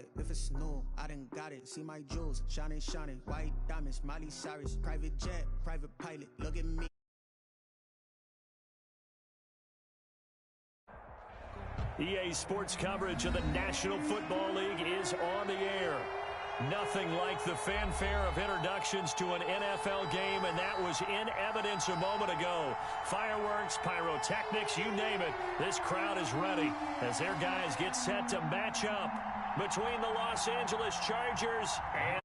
it. If it's new, I done got it. See my jewels, shining, shining. White diamonds, Miley Cyrus. Private jet, private pilot. Look at me. EA Sports coverage of the National Football League is on the air. Nothing like the fanfare of introductions to an NFL game, and that was in evidence a moment ago. Fireworks, pyrotechnics, you name it. This crowd is ready as their guys get set to match up between the Los Angeles Chargers and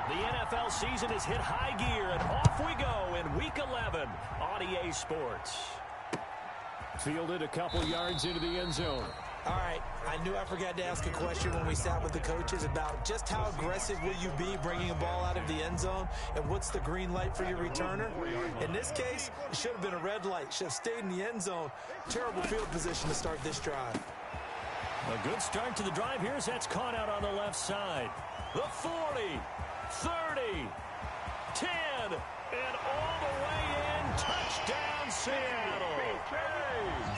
the NFL season has hit high gear, and off we go in Week 11 on EA Sports. Fielded a couple yards into the end zone. All right, I knew I forgot to ask a question when we sat with the coaches about just how aggressive will you be bringing a ball out of the end zone, and what's the green light for your returner? In this case, it should have been a red light. Should have stayed in the end zone. Terrible field position to start this drive. A good start to the drive here as that's caught out on the left side. The 40, 30, 10, and all the way in. Touchdown, Seattle.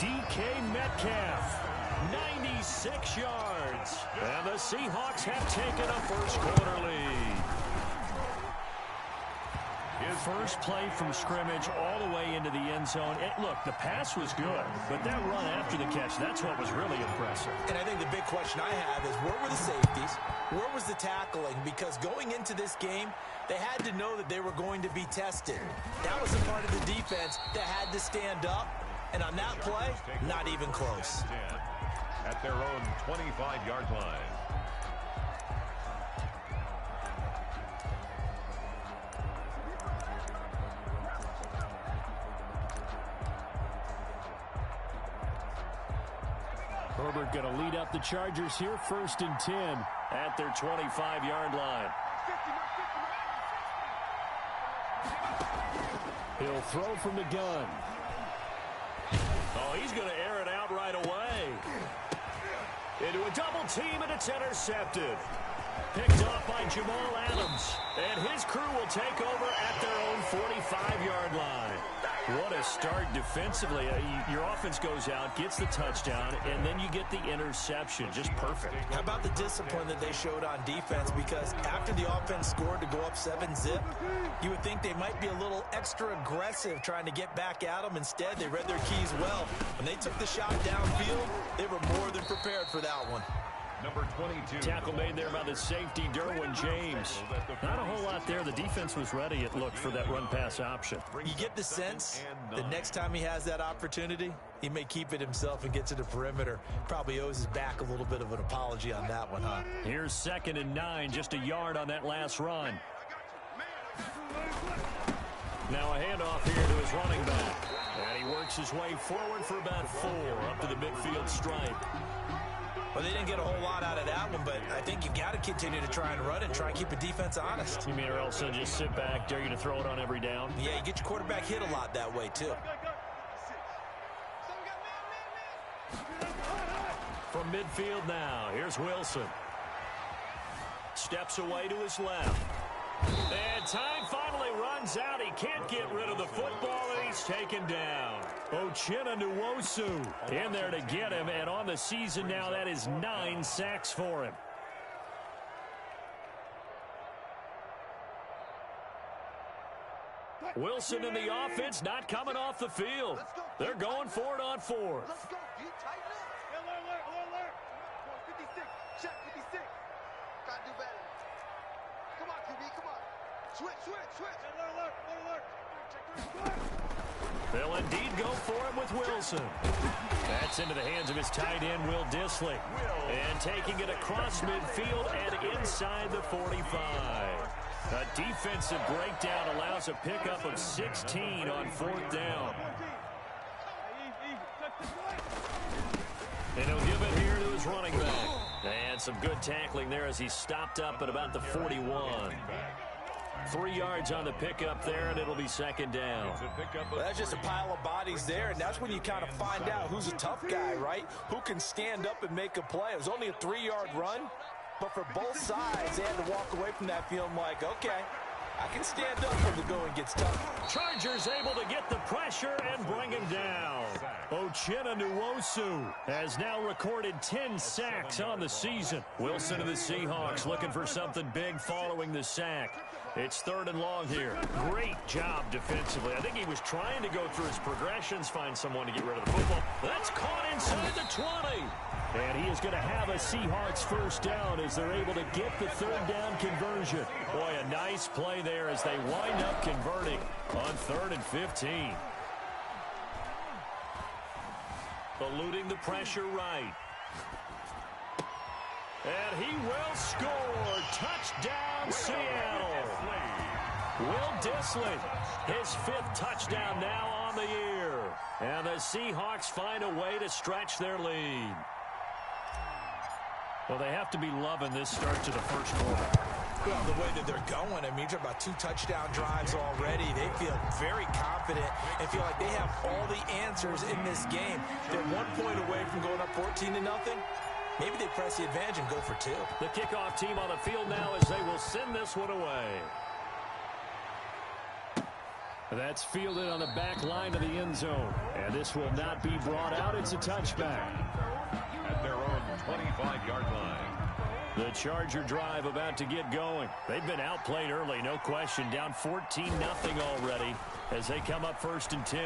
DK Metcalf. 96 yards. And the Seahawks have taken a first-quarter lead. His first play from scrimmage all the way into the end zone. Look, the pass was good, but that run after the catch, that's what was really impressive. And I think the big question I have is, where were the safeties? Where was the tackling? Because going into this game, they had to know that they were going to be tested. That was a part of the defense that had to stand up. And on that play, not even close. At their own 25-yard line. Herbert going to lead up the Chargers here, 1st and 10 at their 25-yard line. He'll throw from the gun. Oh, he's going to air it out right away. Into a double team, and it's intercepted. Picked off by Jamal Adams. And his crew will take over at their own 45-yard line. What a start defensively. Your offense goes out, gets the touchdown, and then you get the interception. Just perfect. How about the discipline that they showed on defense? Because after the offense scored to go up 7-zip, you would think they might be a little extra aggressive trying to get back at them. Instead, they read their keys well. When they took the shot downfield, they were more than prepared for that one. Number 22. Tackle made there by the safety, Derwin James. Not a whole lot there. The defense was ready, it looked, for that run-pass option. You get the sense that next time he has that opportunity, he may keep it himself and get to the perimeter. Probably owes his back a little bit of an apology on that one, huh? Here's 2nd and 9, just a yard on that last run. Now a handoff here to his running back. And he works his way forward for about 4 up to the midfield stripe. Well, they didn't get a whole lot out of that one, but I think you got to continue to try and run and try and keep the defense honest. You mean or else they'll just sit back, dare you to throw it on every down? Yeah, you get your quarterback hit a lot that way, too. From midfield now, here's Wilson. Steps away to his left. And time finally runs out. He can't get rid of the football, and he's taken down. Uchenna Nwosu in there to get him, and on the season now, that is 9 sacks for him. Wilson and the offense not coming off the field. They're going for it on 4th. Let's go. You tighten up. Alert. 56. Check 56. Gotta do better. Come on, QB. Come on. Switch. Alert. They'll indeed go for it with Wilson. That's into the hands of his tight end, Will Dissly. And taking it across midfield and inside the 45. A defensive breakdown allows a pickup of 16 on 4th down. And he'll give it here to his running back. And some good tackling there as he stopped up at about the 41. 3 yards on the pickup there, and it'll be 2nd down. Well, that's just a pile of bodies there, and that's when you kind of find out who's a tough guy, right? Who can stand up and make a play. It was only a 3-yard run, but for both sides, they had to walk away from that feeling like, okay, I can stand up when the going gets tough. Chargers able to get the pressure and bring him down. Uchenna Nwosu has now recorded 10 sacks on the season. Wilson of the Seahawks looking for something big following the sack. It's 3rd and long here. Great job defensively. I think he was trying to go through his progressions, find someone to get rid of the football. That's caught inside the 20. And he is going to have a Seahawks first down as they're able to get the 3rd down conversion. Boy, a nice play there as they wind up converting on 3rd and 15. Eluding the pressure right. And he will score. Touchdown, Seattle. Will Dissly, his 5th touchdown now on the year. And the Seahawks find a way to stretch their lead. Well, they have to be loving this start to the first quarter. Well, the way that they're going, I mean, you're talking about 2 touchdown drives already. They feel very confident and feel like they have all the answers in this game. They're 1 point away from going up 14-0. Maybe they press the advantage and go for 2. The kickoff team on the field now as they will send this one away. That's fielded on the back line of the end zone. And this will not be brought out. It's a touchback. At their own 25-yard line. The Charger drive about to get going. They've been outplayed early, no question. Down 14-0 already as they come up 1st and 10.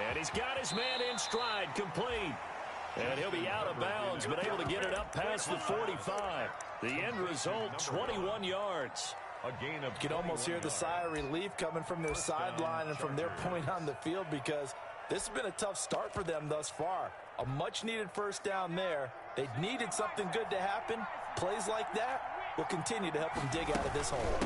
And he's got his man in stride, complete. And he'll be out of bounds, but able to get it up past the 45. The end result, 21 yards. A gain of You can almost hear the sigh of relief coming from their sideline and from their point on the field because this has been a tough start for them thus far. A much-needed first down there. They needed something good to happen. Plays like that will continue to help them dig out of this hole.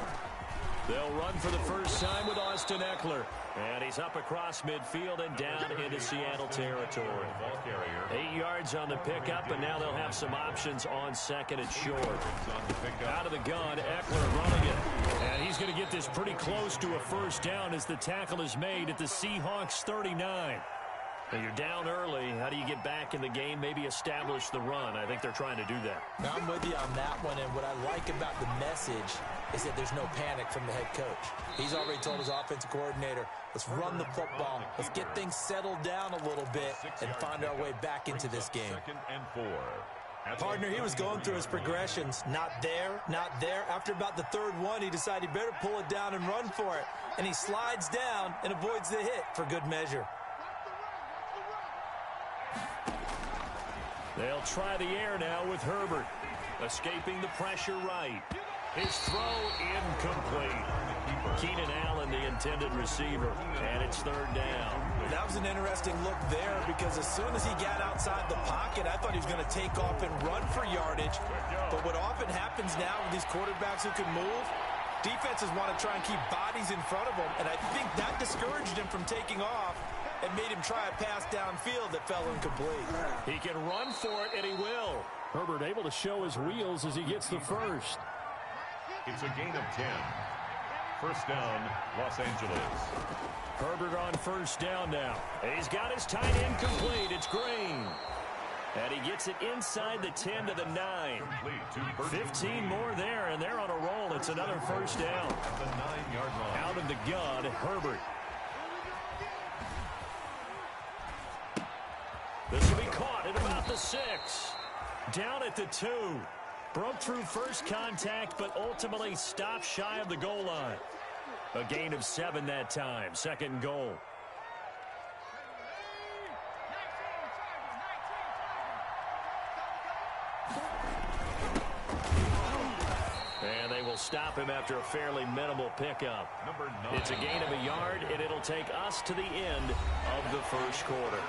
They'll run for the first time with Austin Eckler. And he's up across midfield and down into Seattle territory. 8 yards on the pickup, and now they'll have some options on 2nd and short. Out of the gun, Eckler running it. And he's going to get this pretty close to a first down as the tackle is made at the Seahawks 39. Now you're down early. How do you get back in the game? Maybe establish the run. I think they're trying to do that. Now, I'm with you on that one, and what I like about the message is that there's no panic from the head coach. He's already told his offensive coordinator, let's run the football. Let's get things settled down a little bit and find our way back into this game. 2nd and 4. Partner, he was going through his progressions. Not there, not there. After about the 3rd one, he decided he better pull it down and run for it. And he slides down and avoids the hit for good measure. They'll try the air now with Herbert. Escaping the pressure right. His throw incomplete. Keenan Allen, the intended receiver. And it's 3rd down. That was an interesting look there because as soon as he got outside the pocket, I thought he was going to take off and run for yardage. But what often happens now with these quarterbacks who can move, defenses want to try and keep bodies in front of them. And I think that discouraged him from taking off and made him try a pass downfield that fell incomplete. He can run for it, and he will. Herbert able to show his wheels as he gets the first. It's a gain of 10. First down, Los Angeles. Herbert on first down now. He's got his tight end complete. It's Green. And he gets it inside the 10 to the 9. 15 more there, and they're on a roll. It's another first down. At the 9-yard line. Out of the gun, Herbert. This will be caught at about the 6. Down at the 2. Broke through first contact, but ultimately stopped shy of the goal line. A gain of 7 that time. 2nd and goal. And they will stop him after a fairly minimal pickup. Number 9. It's a gain of a yard, and it'll take us to the end of the first quarter.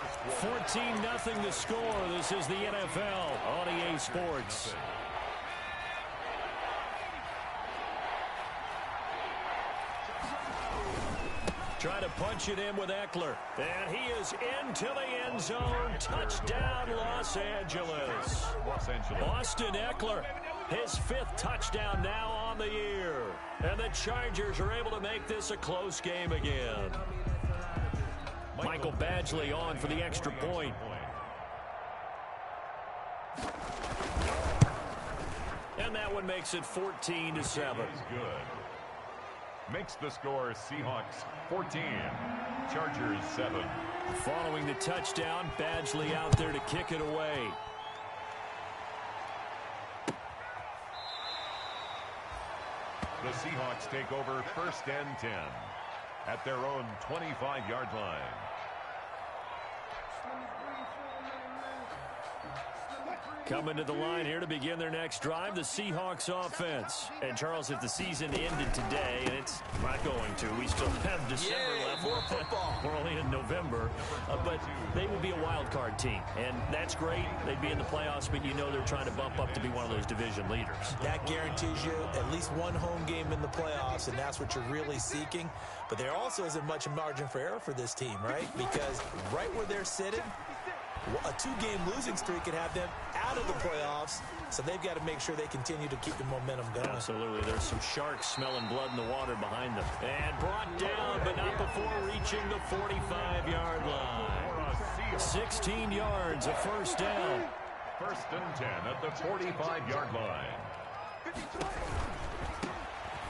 14-0 the score. This is the NFL on EA Sports. Trying to punch it in with Eckler. And he is into the end zone. Touchdown, Los Angeles. Austin Eckler, his 5th touchdown now on the year. And the Chargers are able to make this a close game again. Michael Badgley on for the extra point. And that one makes it 14-7. Good. Makes the score Seahawks 14, Chargers 7. Following the touchdown, Badgley out there to kick it away. The Seahawks take over 1st and 10 at their own 25-yard line. Coming to the line here to begin their next drive, the Seahawks offense. And, Charles, if the season ended today, and it's not going to, we still have December left. More football. We're only in November. But they would be a wild card team. And that's great. They'd be in the playoffs, but you know they're trying to bump up to be one of those division leaders. That guarantees you at least one home game in the playoffs, and that's what you're really seeking. But there also isn't much margin for error for this team, right? Because right where they're sitting, a 2-game losing streak could have them out of the playoffs, so they've got to make sure they continue to keep the momentum going. Absolutely. There's some sharks smelling blood in the water behind them. And brought down, but not before reaching the 45-yard line. 16 yards, a first down. 1st and 10 at the 45-yard line.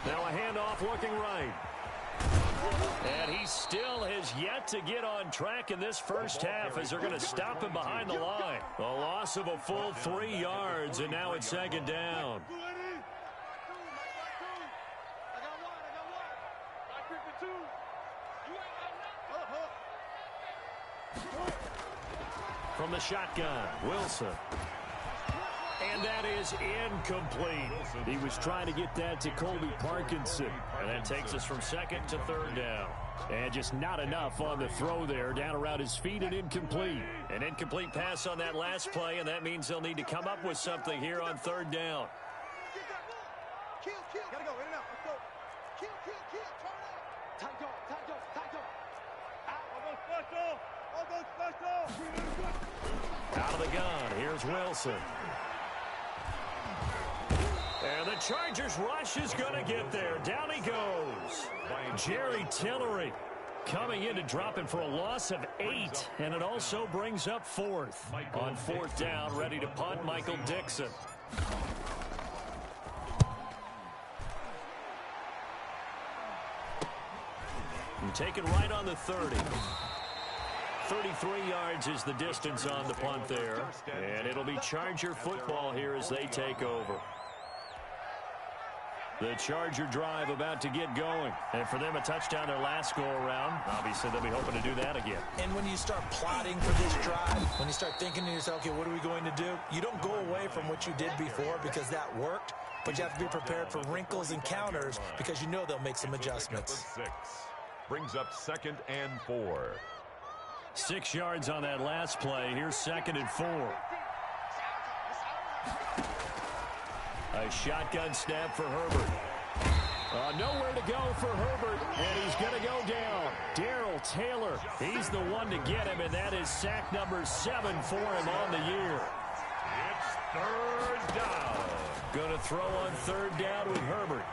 Now a handoff looking right. And he still has yet to get on track in this first half as they're going to stop him behind the line. A loss of a full 3 yards, and now it's 2nd down. From the shotgun, Wilson. And that is incomplete. He was trying to get that to Colby Parkinson. And that takes us from 2nd to 3rd down. And just not enough on the throw there. Down around his feet and incomplete. An incomplete pass on that last play, and that means they'll need to come up with something here on 3rd down. Kill. Gotta go. In and out. Let's go. Kill. Turn up. Tight go. I'll go special. Out of the gun. Here's Wilson. And the Chargers rush is going to get there. Down he goes. Jerry Tillery coming in to drop him for a loss of 8. And it also brings up 4th. On 4th down, ready to punt, Michael Dixon. And taken right on the 30. 33 yards is the distance on the punt there. And it'll be Charger football here as they take over. The Charger drive about to get going. And for them, a touchdown their last go-around. Obviously, they'll be hoping to do that again. And when you start plotting for this drive, when you start thinking to yourself, okay, what are we going to do? You don't go away from what you did before because that worked, but you have to be prepared for wrinkles and counters because you know they'll make some adjustments. 6 brings up 2nd and 4. 6 yards on that last play. Here's 2nd and 4. A shotgun snap for Herbert. Nowhere to go for Herbert, and he's going to go down. Darrell Taylor, he's the one to get him, and that is sack number 7 for him on the year. It's 3rd down. Going to throw on 3rd down with Herbert.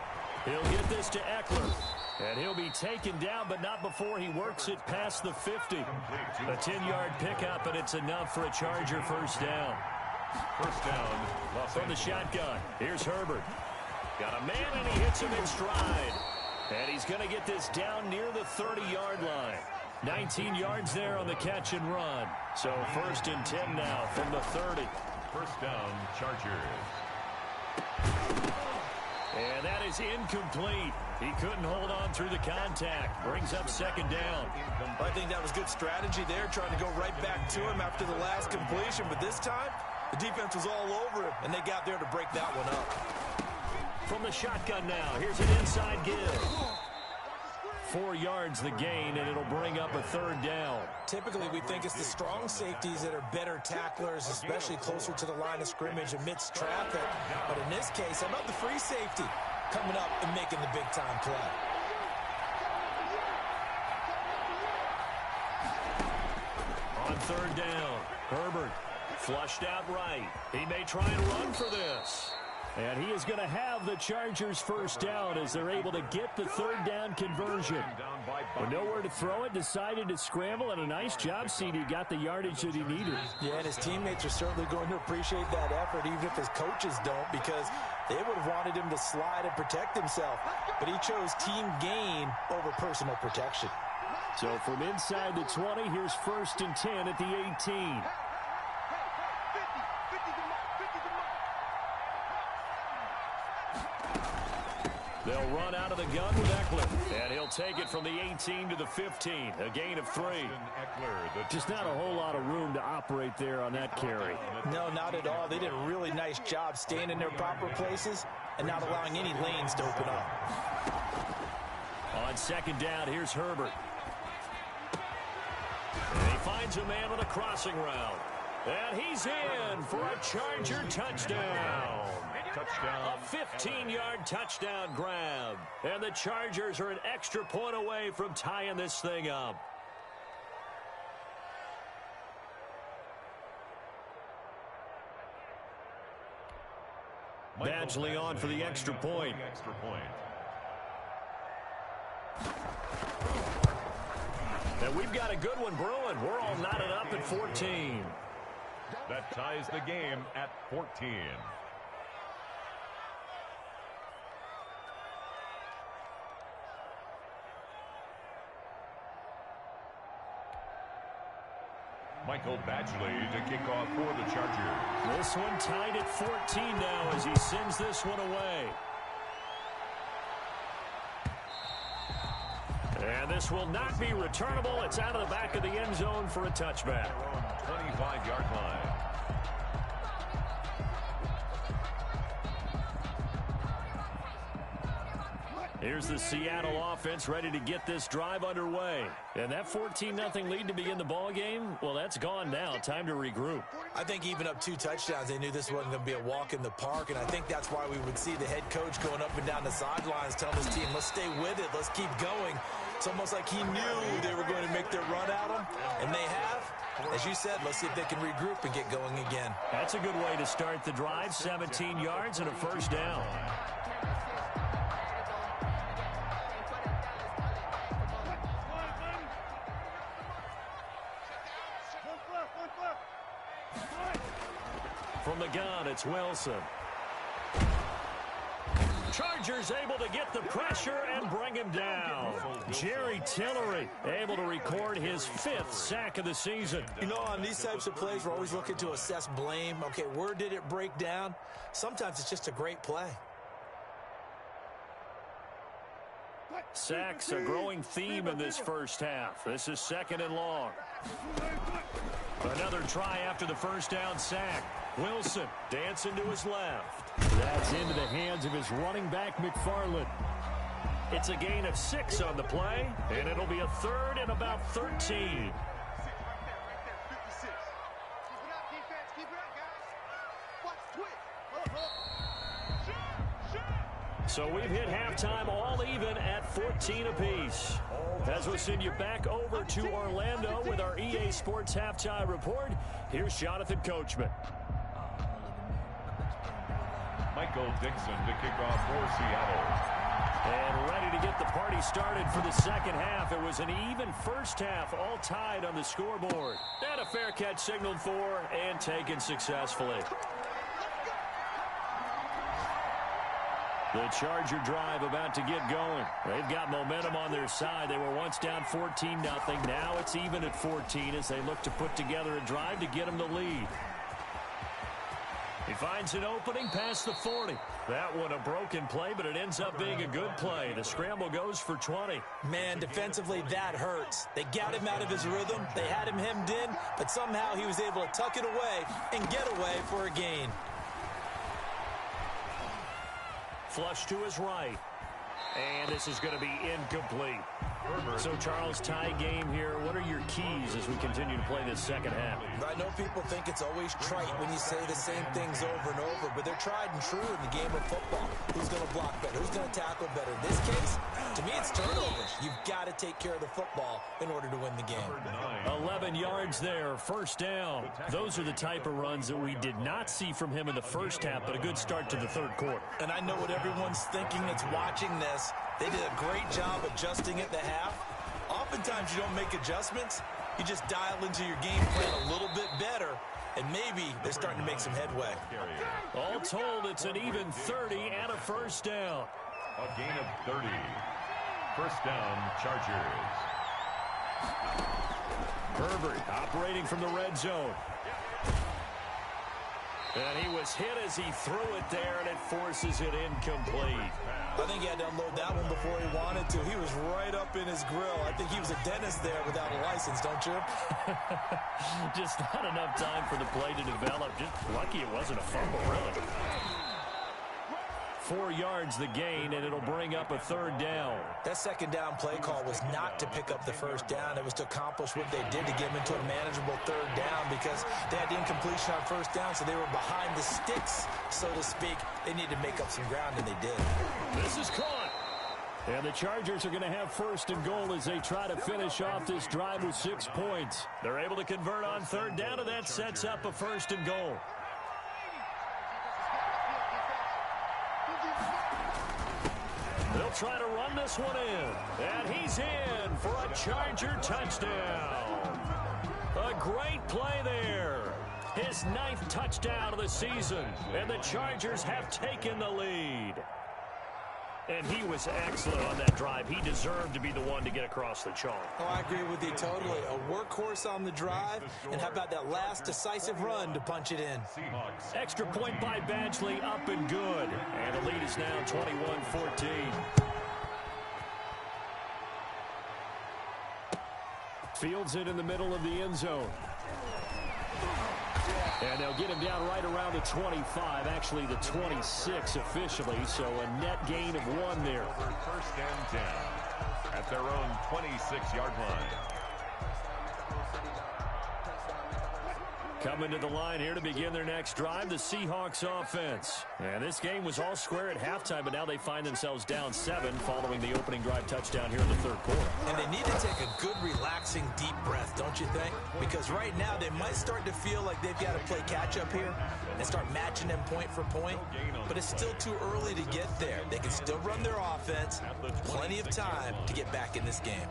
He'll get this to Eckler. And he'll be taken down, but not before he works it past the 50. A 10-yard pickup, and it's enough for a Charger first down. First down, from the shotgun. Here's Herbert. Got a man, and he hits him in stride. And he's going to get this down near the 30-yard line. 19 yards there on the catch and run. So 1st and 10 now from the 30. First down, Chargers. And that is incomplete. He couldn't hold on through the contact. Brings up 2nd down. I think that was good strategy there, trying to go right back to him after the last completion. But this time, the defense was all over him, and they got there to break that one up. From the shotgun now, here's an inside give. 4 yards the gain, and it'll bring up a 3rd down. Typically, we think it's the strong safeties that are better tacklers, especially closer to the line of scrimmage amidst traffic. But in this case, how about the free safety coming up and making the big-time play? On 3rd down, Herbert flushed out right. He may try and run for this. And he is going to have the Chargers first down as they're able to get the third down conversion. With nowhere to throw it, decided to scramble, and a nice job, CD. Got the yardage that he needed. Yeah, and his teammates are certainly going to appreciate that effort, even if his coaches don't, because they would have wanted him to slide and protect himself. But he chose team gain over personal protection. So from inside the 20, here's 1st and 10 at the 18. They'll run out of the gun with Eckler, and he'll take it from the 18 to the 15, a gain of 3. Just not a whole lot of room to operate there on that carry. No, not at all. They did a really nice job staying in their proper places and not allowing any lanes to open up. On 2nd down, here's Herbert. And he finds a man with a crossing route. And he's in for a Charger touchdown. A 15-yard touchdown grab. And the Chargers are an extra point away from tying this thing up. Badgley on for the extra point. And we've got a good one brewing. We're all knotted up at 14. That ties the game at 14. Michael Badgley to kick off for the Chargers. This one tied at 14 now as he sends this one away. And this will not be returnable. It's out of the back of the end zone for a touchback. 25-yard line. Here's the Seattle offense ready to get this drive underway. And that 14-0 lead to begin the ball game, well, that's gone now. Time to regroup. I think even up 2 touchdowns, they knew this wasn't going to be a walk in the park, and I think that's why we would see the head coach going up and down the sidelines telling his team, let's stay with it, let's keep going. It's almost like he knew they were going to make their run at him, and they have. As you said, let's see if they can regroup and get going again. That's a good way to start the drive, 17 yards and a first down. From the gun, it's Wilson. Chargers able to get the pressure and bring him down. Jerry Tillery able to record his 5th sack of the season. You know, on these types of plays, we're always looking to assess blame. Okay, where did it break down? Sometimes it's just a great play. Sacks, a growing theme in this first half. This is 2nd and long. Another try after the first down sack. Wilson dancing to his left. That's into the hands of his running back, McFarland. It's a gain of 6 on the play, and it'll be a 3rd and about 13. So we've hit halftime all even at 14 apiece. As we'll send you back over to Orlando with our EA Sports Halftime Report, here's Jonathan Coachman. Michael Dixon to kick off for Seattle. And ready to get the party started for the second half. It was an even first half, all tied on the scoreboard. And a fair catch signaled for and taken successfully. The Charger drive about to get going. They've got momentum on their side. They were once down 14-0. Now it's even at 14 as they look to put together a drive to get them the lead. He finds an opening past the 40. That one a broken play, but it ends up being a good play. The scramble goes for 20. Man, defensively, that hurts. They got him out of his rhythm. They had him hemmed in, but somehow he was able to tuck it away and get away for a gain. Flush to his right. And this is going to be incomplete. So, Charles, tie game here. What are your keys as we continue to play this second half? I know people think it's always trite when you say the same things over and over, but they're tried and true in the game of football. Who's going to block better? Who's going to tackle better? In this case, to me, it's turnovers. You've got to take care of the football in order to win the game. 11 yards there, first down. Those are the type of runs that we did not see from him in the first half, but a good start to the third quarter. And I know what everyone's thinking that's watching this. They did a great job adjusting at the half. Oftentimes you don't make adjustments. You just dial into your game plan a little bit better, and maybe they're starting to make some headway. All told, it's an even 30 and a first down. A gain of 30. First down, Chargers. Herbert operating from the red zone. And he was hit as he threw it there, and it forces it incomplete. I think he had to unload that one before he wanted to. He was right up in his grill. I think he was a dentist there without a license, don't you? Just not enough time for the play to develop. Just lucky it wasn't a fumble, really. 4 yards the gain, and it'll bring up a third down. That second down play call was not to pick up the first down. It was to accomplish what they did to get them into a manageable third down because they had the incompletion on first down, so they were behind the sticks, so to speak. They needed to make up some ground, and they did. This is caught. And the Chargers are going to have first and goal as they try to finish off this drive with 6 points. They're able to convert on third down, and that sets up a first and goal. They'll try to run this one in. And he's in for a Charger touchdown. A great play there. His 9th touchdown of the season. And the Chargers have taken the lead. And he was excellent on that drive. He deserved to be the one to get across the chalk. Oh, I agree with you totally. A workhorse on the drive. And how about that last decisive run to punch it in? Extra point by Badgley, up and good. And the lead is now 21-14. Fields it in the middle of the end zone. And they'll get him down right around the 25, actually the 26 officially, so a net gain of 1 there. First and 10 at their own 26-yard line. Coming to the line here to begin their next drive, the Seahawks offense. And this game was all square at halftime, but now they find themselves down 7 following the opening drive touchdown here in the third quarter. And they need to take a good, relaxing, deep breath, don't you think? Because right now they might start to feel like they've got to play catch-up here and start matching them point for point. But it's still too early to get there. They can still run their offense. Plenty of time to get back in this game.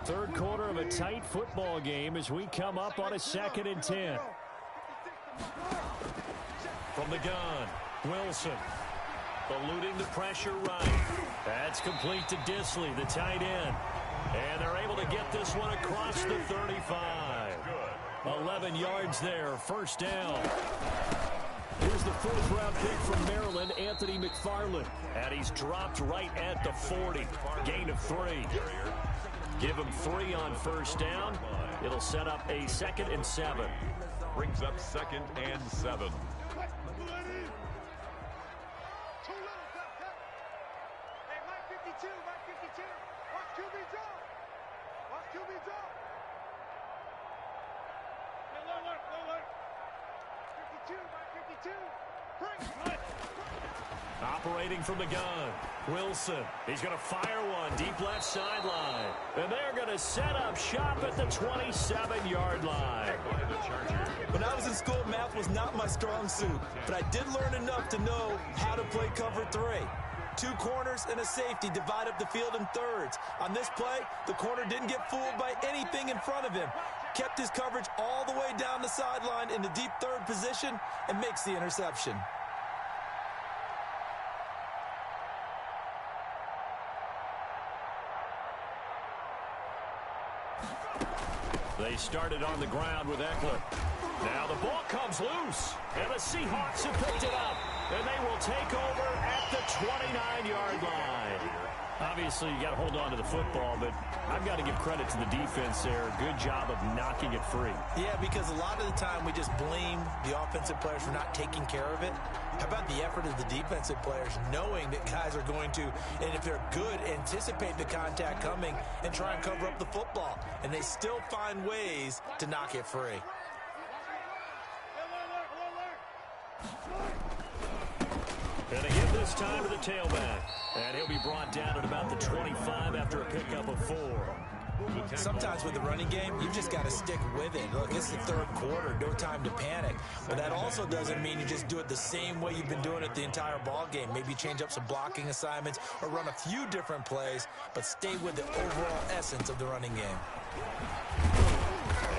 Third quarter of a tight football game as we come up on a 2nd and 10. From the gun, Wilson. Eluding the pressure right. That's complete to Disley, the tight end. And they're able to get this one across the 35. 11 yards there, first down. Here's the 4th-round pick from Maryland, Anthony McFarland. And he's dropped right at the 40. Gain of 3. Give him 3 on first down. It'll set up a 2nd and 7. Brings up 2nd and 7. Operating from the gun, Wilson. He's going to fire one deep left sideline. And they're going to set up shop at the 27-yard line. When I was in school, math was not my strong suit. But I did learn enough to know how to play cover 3. 2 corners and a safety divide up the field in thirds. On this play, the corner didn't get fooled by anything in front of him. Kept his coverage all the way down the sideline in the deep third position and makes the interception. They started on the ground with Eckler. Now the ball comes loose, and the Seahawks have picked it up, and they will take over at the 29-yard line. Obviously, you got to hold on to the football, but I've got to give credit to the defense there. Good job of knocking it free. Yeah, because a lot of the time we just blame the offensive players for not taking care of it. How about the effort of the defensive players knowing that guys are going to, and if they're good, anticipate the contact coming and try and cover up the football. And they still find ways to knock it free. And they give this time to the tailback. And he'll be brought down at about the 25 after a pickup of 4. Sometimes with the running game, you just got to stick with it. Look, it's the third quarter, no time to panic. But that also doesn't mean you just do it the same way you've been doing it the entire ball game. Maybe change up some blocking assignments or run a few different plays, but stay with the overall essence of the running game.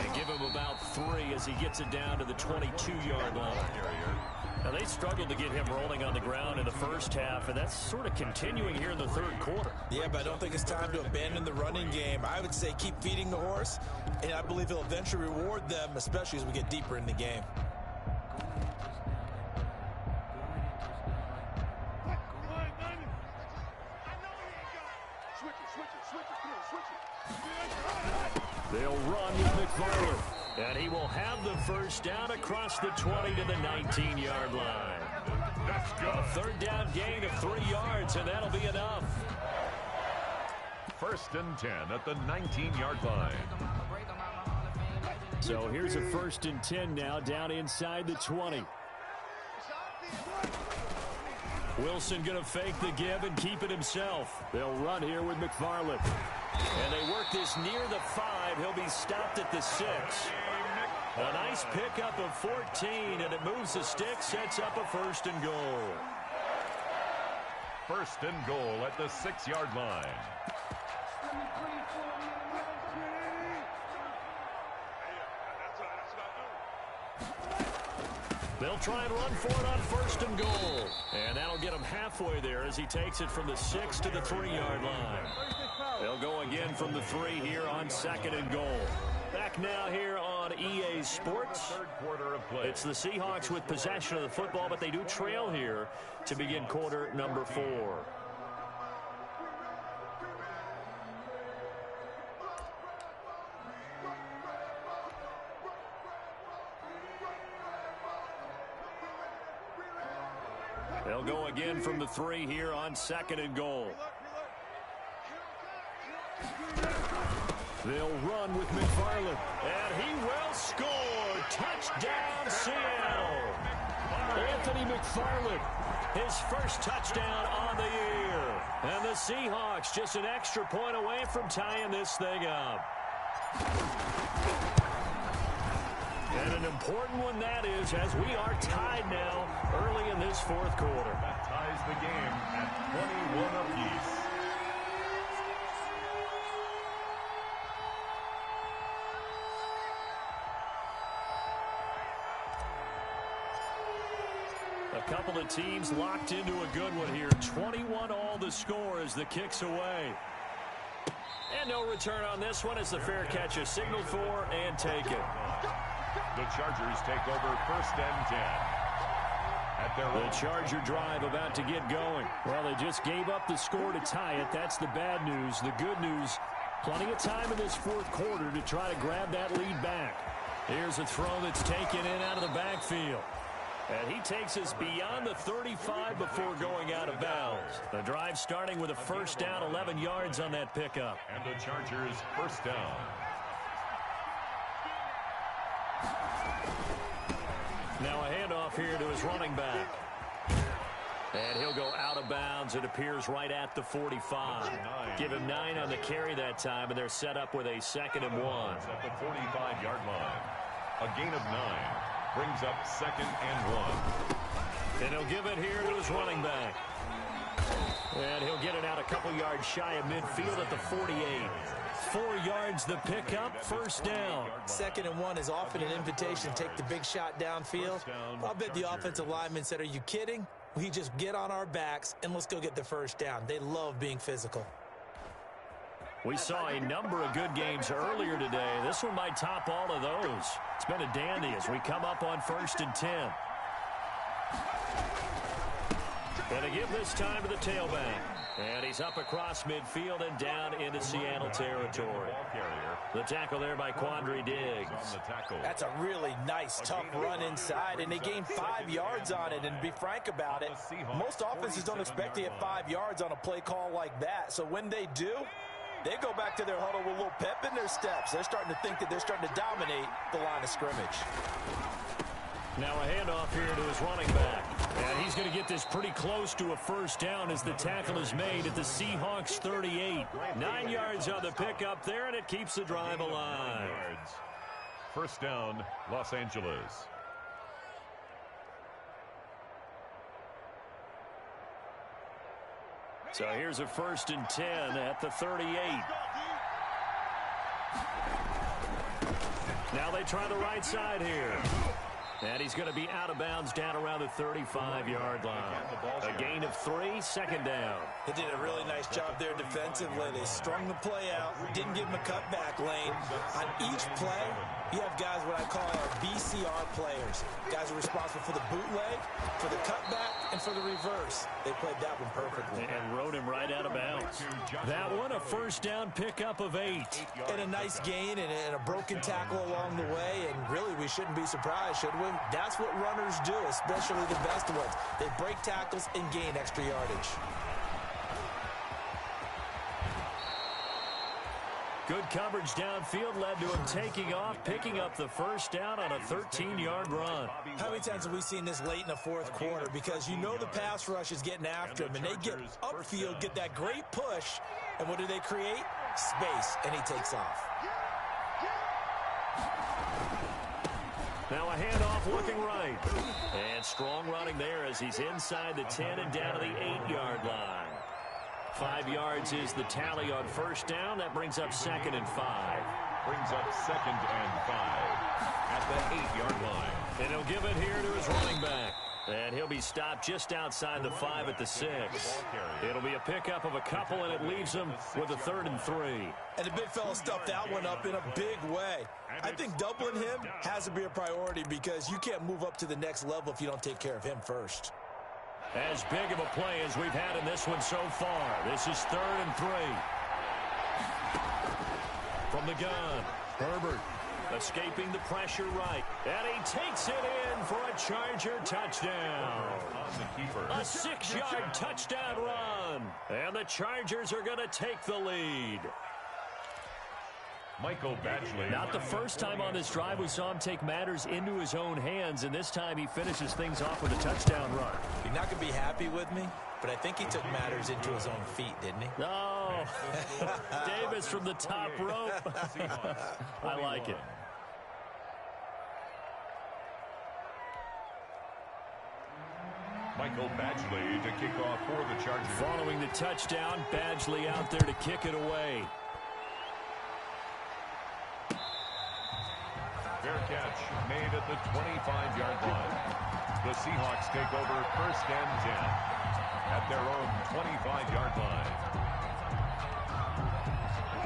And give him about 3 as he gets it down to the 22-yard line. Now, they struggled to get him rolling on the ground in the first half, and that's sort of continuing here in the third quarter. Yeah, but I don't think it's time to abandon the running game. I would say keep feeding the horse, and I believe he'll eventually reward them, especially as we get deeper in the game. They'll run with McFarland. And he will have the first down across the 20 to the 19-yard line. A third down gain of 3 yards, and that'll be enough. 1st and 10 at the 19-yard line. So here's a 1st and 10 now down inside the 20. Wilson going to fake the give and keep it himself. They'll run here with McFarland. And they work this near the 5. He'll be stopped at the 6. A nice pickup of 14, and it moves the stick, sets up a 1st and goal. 1st and goal at the 6-yard line. They'll try and run for it on 1st and goal. And that'll get him halfway there as he takes it from the 6 to the 3-yard line. They'll go again from the 3 here on 2nd and goal. Back now here on EA Sports. It's the Seahawks with possession of the football, but they do trail here to begin quarter number 4. They'll go again from the 3 here on 2nd and goal. They'll run with McFarland, and he will score. Touchdown, Seattle. Anthony McFarland, his first touchdown on the year. And the Seahawks just an extra point away from tying this thing up. And an important one that is, as we are tied now early in this 4th quarter. That ties the game at 21 apiece. A couple of teams locked into a good one here. 21 all the score as the kick's away. And no return on this one as the fair catch is signaled for and taken. The Chargers take over 1st and 10. The Charger drive about to get going. Well, they just gave up the score to tie it. That's the bad news. The good news, plenty of time in this 4th quarter to try to grab that lead back. Here's a throw that's taken in out of the backfield. And he takes us beyond the 35 before going out of bounds. The drive starting with a 1st down, 11 yards on that pickup. And the Chargers 1st down. Now a handoff here to his running back. And he'll go out of bounds. It appears right at the 45. Give him 9 on the carry that time, and they're set up with a 2nd and 1. At the 45-yard line. A gain of 9. Brings up 2nd and 1. And he'll give it here to his running back. And he'll get it out a couple yards shy of midfield at the 48. 4 yards the pickup, 1st down. 2nd and 1 is often an invitation to take the big shot downfield. I'll bet the offensive linemen said, are you kidding? We just get on our backs and let's go get the 1st down. They love being physical. We saw a number of good games earlier today. This one might top all of those. It's been a dandy as we come up on 1st and 10. And to give this time to the tailback. And he's up across midfield and down into Seattle territory. The tackle there by Quandre Diggs. That's a really nice, tough run inside, and they gained 5 yards on it. And to be frank about it, most offenses don't expect to get 5 yards on a play call like that. So when they do, they go back to their huddle with a little pep in their steps. They're starting to think that they're starting to dominate the line of scrimmage. Now a handoff here to his running back. And he's going to get this pretty close to a first down as the tackle is made at the Seahawks 38. 9 yards on the pickup there, and it keeps the drive alive. First down, Los Angeles. So here's a 1st and 10 at the 38. Now they try the right side here. And he's going to be out of bounds down around the 35-yard line. A gain of 3, second down. They did a really nice job there defensively. They strung the play out, didn't give him a cutback lane. On each play, you have guys what I call our BCR players. Guys are responsible for the bootleg, for the cutback, and for the reverse. They played that one perfectly. And rode him right out of bounds. That one, a first down pickup of 8. And a nice gain and a broken tackle along the way. And really, we shouldn't be surprised, should we? That's what runners do, especially the best ones. They break tackles and gain extra yardage. Good coverage downfield led to him taking off, picking up the first down on a 13-yard run. How many times have we seen this late in the fourth quarter? Because you know the pass rush is getting after him, and they get upfield, get that great push, and what do they create? Space, and he takes off. Now a handoff looking right. And strong running there as he's inside the 10 and down to the 8-yard line. 5 yards is the tally on first down. That brings up 2nd and 5. Brings up 2nd and 5 at the 8-yard line. And he'll give it here to his running back. And he'll be stopped just outside the 5 at the 6. It'll be a pickup of a couple, and it leaves him with a 3rd and 3. And the big fella stuffed that one up in a big way. I think doubling him has to be a priority because you can't move up to the next level if you don't take care of him first. As big of a play as we've had in this one so far. This is 3rd and 3. From the gun, Herbert escaping the pressure right. And he takes it in for a Charger touchdown. A 6-yard touchdown run. And the Chargers are going to take the lead. Michael Badgley. Not the first time on this drive we saw him take matters into his own hands, and this time he finishes things off with a touchdown run. You're not going to be happy with me, but I think he took matters into his own feet, didn't he? No. Davis from the top rope. I like it. Michael Badgley to kick off for the Chargers. Following the touchdown, Badgley out there to kick it away. Fair catch made at the 25-yard line. The Seahawks take over 1st and 10 at their own 25-yard line.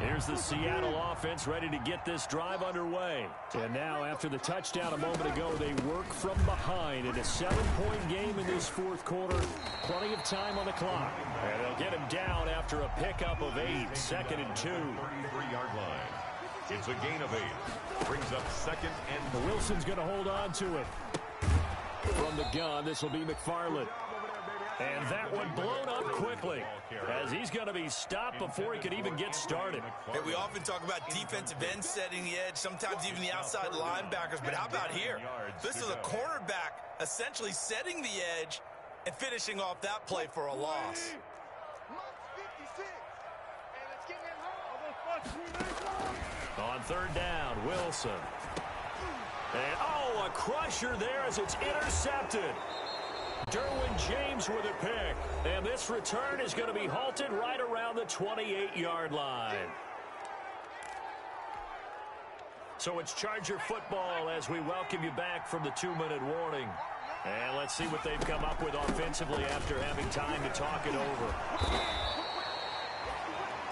Here's the Seattle offense ready to get this drive underway. And now, after the touchdown a moment ago, they work from behind in a 7-point game in this fourth quarter. Plenty of time on the clock. And they'll get him down after a pickup of 8. 2nd and 2. 33-yard line. It's a gain of 8. Brings up 2nd and Wilson's going to hold on to it. From the gun, this will be McFarland. And that one blown up quickly as he's going to be stopped before he could even get started. Hey, we often talk about defensive ends setting the edge, sometimes even the outside linebackers. But how about here? This is a cornerback essentially setting the edge and finishing off that play for a loss. On 3rd down, Wilson. And, a crusher there as it's intercepted. Derwin James with a pick. And this return is going to be halted right around the 28-yard line. So it's Charger football as we welcome you back from the 2-minute warning. And let's see what they've come up with offensively after having time to talk it over.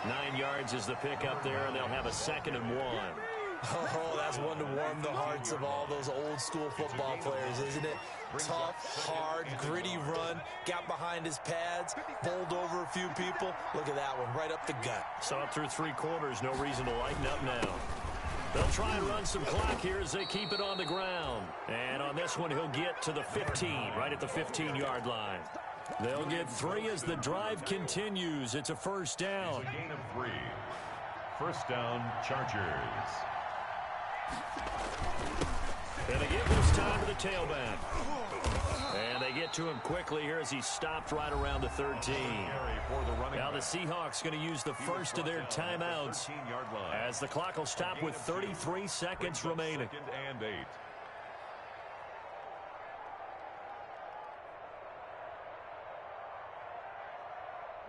9 yards is the pick up there, and they'll have a 2nd and 1. Oh, that's It's one to warm the hearts of all those old school football players, isn't it? Tough, hard, gritty run, got behind his pads, bowled over a few people. Look at that one, right up the gut. So up through 3 quarters, no reason to lighten up now. They'll try and run some clock here as they keep it on the ground. And on this one, he'll get to the 15, right at the 15-yard line. They'll get 3 as the drive continues. It's a first down. It's a gain of 3. First down, Chargers. And they give this time to the tailback. And they get to him quickly here as he stopped right around the 13. Now the Seahawks going to use the first of their timeouts as the clock will stop with 33 seconds remaining. 2nd and 8.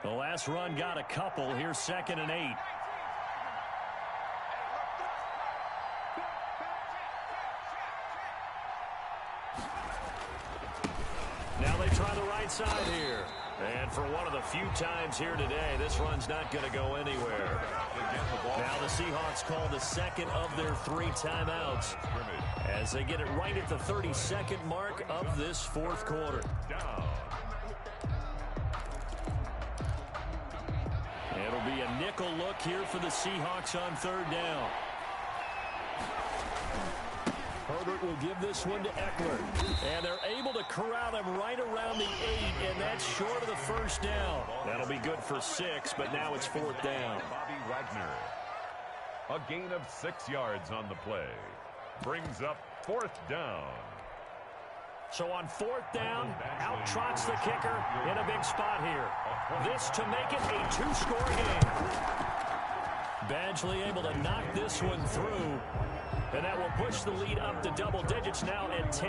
The last run got a couple. Here's 2nd and 8. Now they try the right side here. And for one of the few times here today, this run's not going to go anywhere. Now the Seahawks call the second of their 3 timeouts as they get it right at the 32nd mark of this 4th quarter. It'll be a nickel look here for the Seahawks on 3rd down. Herbert will give this one to Eckler. And they're able to corral him right around the 8, and that's short of the first down. That'll be good for 6, but now it's 4th down. Bobby Wagner. A gain of 6 yards on the play. Brings up 4th down. So on 4th down, out trots the kicker in a big spot here. This to make it a 2-score game. Badgley able to knock this one through. And that will push the lead up to double digits now at 10.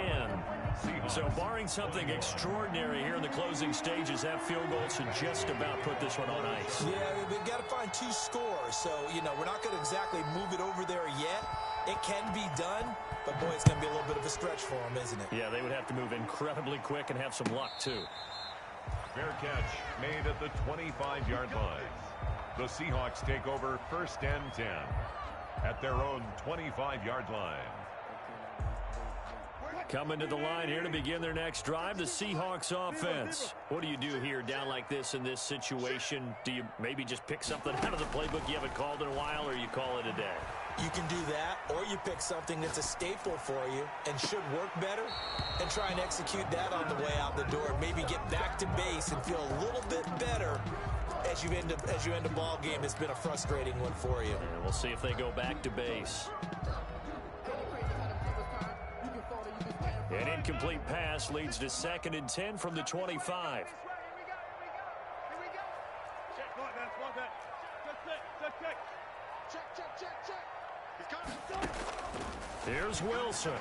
So barring something extraordinary here in the closing stages, that field goal should just about put this one on ice. Yeah, they've got to find 2 scores. So, you know, we're not going to exactly move it over there yet. It can be done, but, boy, it's going to be a little bit of a stretch for them, isn't it? Yeah, they would have to move incredibly quick and have some luck, too. Fair catch made at the 25-yard line. The Seahawks take over 1st and 10. At their own 25-yard line. Coming to the line here to begin their next drive, the Seahawks offense. What do you do here down like this in this situation? Do you maybe just pick something out of the playbook you haven't called in a while, or you call it a day? You can do that, or you pick something that's a staple for you and should work better and try and execute that on the way out the door. Maybe get back to base and feel a little bit better as you end a ball game. It's been a frustrating one for you. And we'll see if they go back to base. An incomplete pass leads to 2nd and 10 from the 25. Here's Wilson.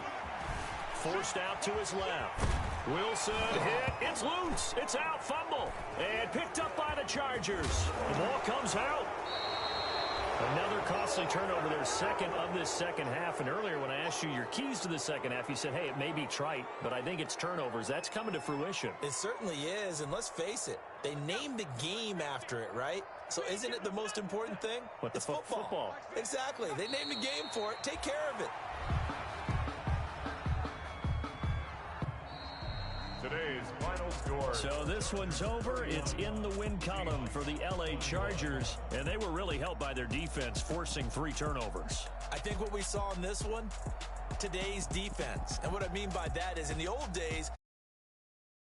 Forced out to his left. Wilson hit. It's loose. It's out. Fumble. And picked up by the Chargers. The ball comes out. Another costly turnover, their 2nd of this 2nd half. And earlier when I asked you your keys to the 2nd half, you said, hey, it may be trite, but I think it's turnovers. That's coming to fruition. It certainly is. And let's face it, they named the game after it, right? So isn't it the most important thing? It's football. Exactly. They named the game for it. Take care of it. Today's final score. So this one's over. It's in the win column for the LA Chargers, and they were really helped by their defense, forcing 3 turnovers. I think what we saw in this one, today's defense. And what I mean by that is in the old days,